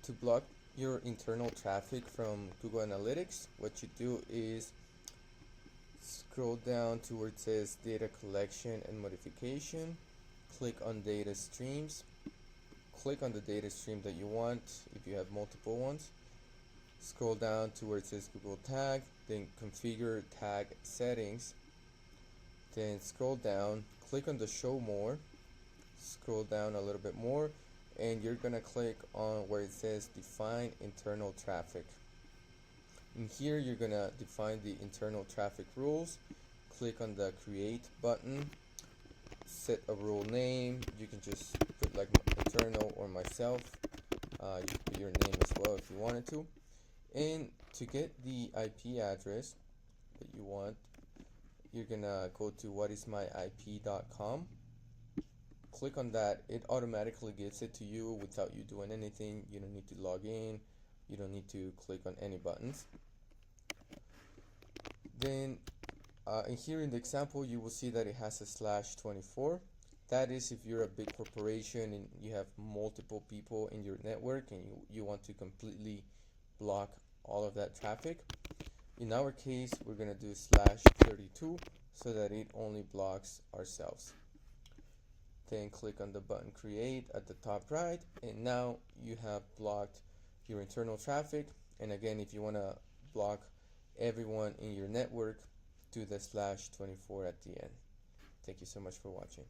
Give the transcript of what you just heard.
To block your internal traffic from Google Analytics, what you do is scroll down to where it says data collection and modification, click on data streams, click on the data stream that you want if you have multiple ones, scroll down to where it says Google tag, then configure tag settings, then scroll down, click on the show more, scroll down a little bit more, and you're gonna click on where it says define internal traffic. In here you're gonna define the internal traffic rules, click on the create button, set a rule name. You can just put like internal or myself. You can put your name as well if you wanted to. And to get the IP address that you want, you're gonna go to whatismyip.com. Click on that. It automatically gives it to you without you doing anything. You don't need to log in. You don't need to click on any buttons. Then here in the example, you will see that it has a /24. That is if you're a big corporation and you have multiple people in your network and you want to completely block all of that traffic. In our case, we're going to do /32 so that it only blocks ourselves. Then click on the button create at the top right, and now you have blocked your internal traffic. And again, if you want to block everyone in your network, do the /24 at the end. Thank you so much for watching.